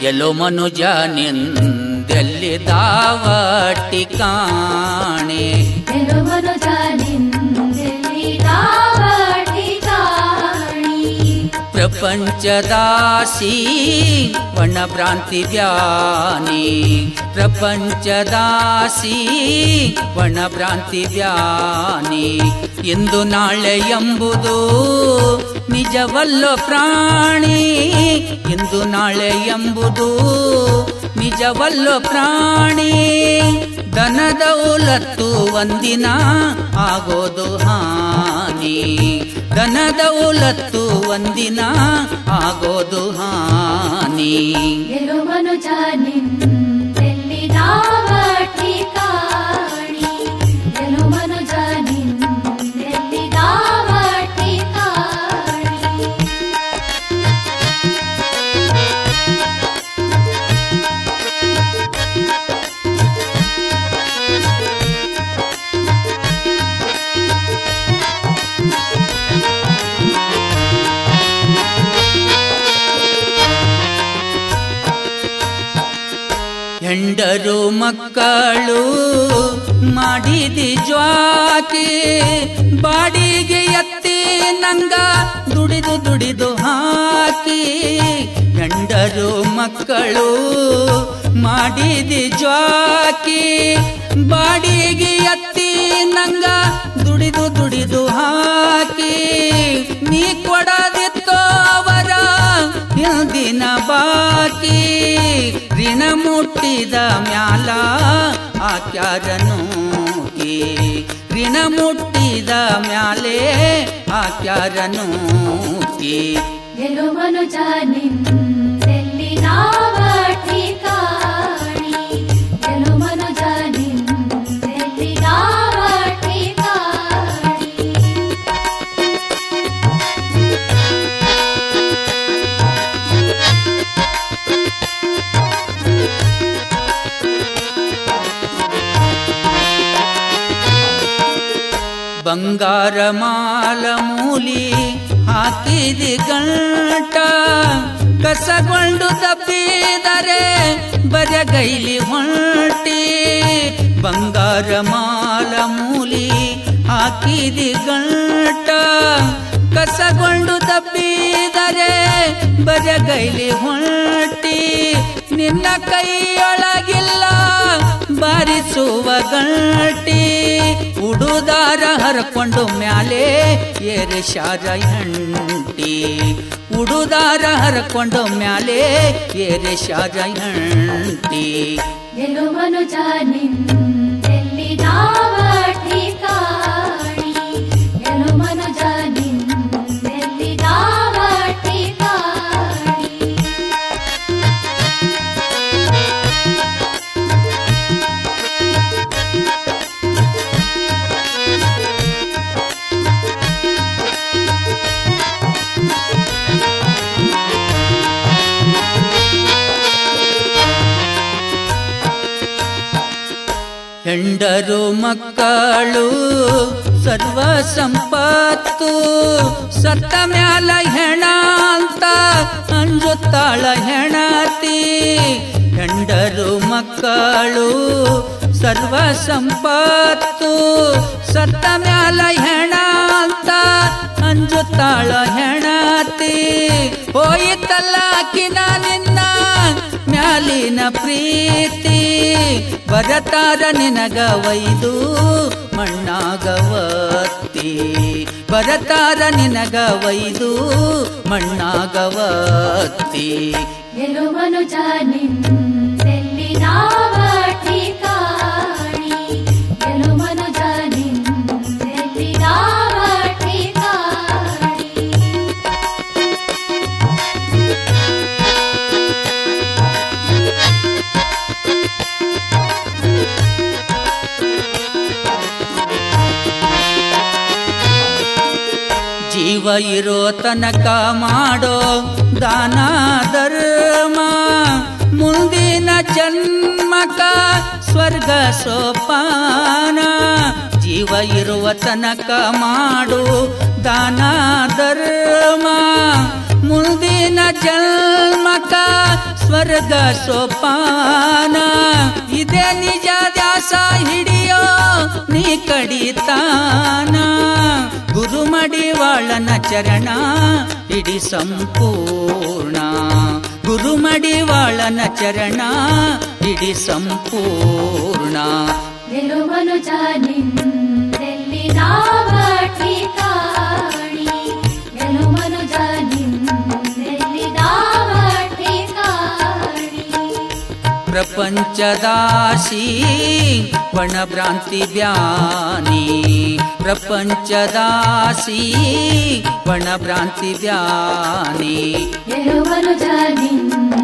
ಎಲ್ಲೋ ಮನುಜ ನಿಂದೆಲ್ಲಿ ದಾವಟಿ ಕಾಣೆ ಎಲ್ಲೋ ಮನುಜ ನಿಂದೆಲ್ಲಿ ದಾವಟಿ ಕಾಣಿ ಪ್ರಪಂಚದಾಸಿ ವನಭ್ರಾಂತಿ ಧ್ಯಾನಿ ಪ್ರಪಂಚದಾಸಿ ವನಭ್ರಾಂತಿ ಧ್ಯಾನಿ ಇಂದು ನಾಳೆ ಎಂಬುದು ನಿಜವಲ್ಲೋ ಪ್ರಾಣಿ ಇಂದು ನಾಳೆ ಎಂಬುದು ನಿಜವಲ್ಲೋ ಪ್ರಾಣಿ ದನದ ಉಲತ್ತು ಒಂದಿನ ಆಗೋದು ಹಾನಿ ದನದ ಉಲತ್ತು ಒಂದಿನ ಆಗೋದು ಹಾನಿ ಎಲ್ಲೋ ಮನುಜ ನಿಂದೆಲ್ಲಿ ದಾವಟಿ ಕಾಣಿ ಎಲ್ಲೋ ಮನುಜ ನಿಂದೆಲ್ಲಿ ದಾವಟಿ ಕಾಣಿ ಹೆಂಡರು ಮಕ್ಕಳು ಮಾಡಿದಿ ಜ್ವಾಕಿ ಬಾಡಿಗೆ ಎತ್ತಿ ನಂಗ ದುಡಿದು ದುಡಿದು ಹಾಕಿ ಹೆಂಡರು ಮಕ್ಕಳು ಮಾಡಿದಿ ಜ್ವಾಕಿ ಬಾಡಿಗೆ ಎತ್ತಿ ನಂಗ ದುಡಿದು ದುಡಿದು ಹಾಕಿ ನೀ ಕೊಡದಿತ್ತೋ ಅವರ ಹಿಂದಿನ ಬಾಕಿ ಋಣ ಮುಟ್ಟಿದ ಮ್ಯಾಲ ಆಕ್ಯಾರನೂಕಿ ಋಣ ಮುಟ್ಟಿದ ಮ್ಯಾಲೆ ಆಕ್ಯಾರನೂಕಿ ಎಲ್ಲೋ ಮನುಜ ನಿಂದೆಲ್ಲಿ ದಾವಟಿ ಕಾಣಿ ಎಲ್ಲೋ ಮನುಜ ನಿಂದೆಲ್ಲಿ ದಾವಟಿ ಕಾಣಿ ಬಂಗಾರ ಮಾಲ ಮೂಲಿ ಹಾಕಿದಿ ಗಂಟ ಕಸಗೊಂಡು ತಪ್ಪಿದರೆ ಬರಗೈಲಿ ಹೊಂಟಿ ಬಂಗಾರ ಮಾಲ ಮೂಲಿ ಹಾಕಿದಿ ಗಂಟ ಕಸಗೊಂಡು ತಪ್ಪಿದರೆ ಬರಗೈಲಿ ಹೊಂಟಿ ನಿನ್ನ ಕೈಯೊಳಗಿಲ್ಲ ಬಾರಿಸುವ ಗಂಟಿ ಉಡುದಾರ ಹರ್ಕೊಂಡು ಮ್ಯಾಲೆ ಏರಿಸ್ಯಾರ ಹೆಂಟಿ ಉಡುದಾರ ಹರ್ಕೊಂಡು ಮ್ಯಾಲೆ ಏರಿಸ್ಯಾರ ಹೆಂಟಿ ಎಲ್ಲೋ ಮನುಜ ನಿಂದೆಲ್ಲಿ ದಾವಟಿ ಕಾಣಿ ಎಲ್ಲೋ ಮನುಜ ನಿಂದೆಲ್ಲಿ ದಾವಟಿ ಕಾಣಿ ಹೆಂಡರು ಮಕ್ಕಳು ಸರ್ವ ಸಂಪತ್ತು ಸತ್ತ ಮ್ಯಾಲ ಹೆಣ ಅಂತ ಅಂಜುತ್ತಾಳ ಹೆಣತಿ ಹೆಂಡರು ಮಕ್ಕಳು ಸರ್ವ ಸಂಪತ್ತು ಸತ್ತ ಮ್ಯಾಲ ಹೆಣ ಅಂತ ಅಂಜುತ್ತಾಳ ಹೆಣತಿ ಹೋಯಿತಲ್ಲ ಆಕಿನ ನಿನ್ನ ಮ್ಯಾಲಿನ ಪ್ರೀತಿ ಬರತಾರ ನಿನಗ ವೈದು ಮಣ್ಣಾಗವತ್ತಿ ಬರತಾರ ನಿನಗ ವೈದು ಮಣ್ಣಾಗವತ್ತಿ ಎಲ್ಲೋ ಮನುಜ ನಿಂದೆಲ್ಲಿ ದಾವಟಿ ಕಾಣಿ ಎಲ್ಲೋ ಮನುಜ ನಿಂದೆಲ್ಲಿ ದಾವಟಿ ಕಾಣಿ ಜೀವ ಇರೋ ತನಕ ಮಾಡೋ ದಾನ ಧರ್ಮ ಮುಂದಿನ ಜನ್ಮಕ ಸ್ವರ್ಗ ಸೋಪಾನ ಜೀವ ಇರುವ ತನಕ ಮಾಡು ದಾನ ಧರ್ಮ ಮುಂದಿನ ಜನ್ಮಕ ಸ್ವರ್ಗ ಸೋಪಾನ ಇದೇ ನಿಜ ದ್ಯಾಸ ಹಿಡಿಯೋ ನೀ ಕಡಿತಾನ ಗುರು ಮಡಿವಾಳನ ಚರಣ ಇಡಿ ಸಂಪೂರ್ಣ ಗುರು ಮಡಿವಾಳನ ಚರಣ ಇಡಿ ಸಂಪೂರ್ಣ ಗೆಲು ಮನುಜ ನಿಂದೆಲ್ಲಿ ನಾವ ಠಿಕಾಣಿ ಗೆಲು ಮನುಜ ನಿಂದೆಲ್ಲಿ ನಾವ ಠಿಕಾಣಿ ಪ್ರಪಂಚದಾಸಿ ವನಭ್ರಾಂತಿ ವ್ಯಾನಿ ಪ್ರಪಂಚದಾಸಿ ವನಭ್ರಾಂತಿ ವ್ಯಾನಿ ಗೆಲು ಮನುಜ ನಿಂದ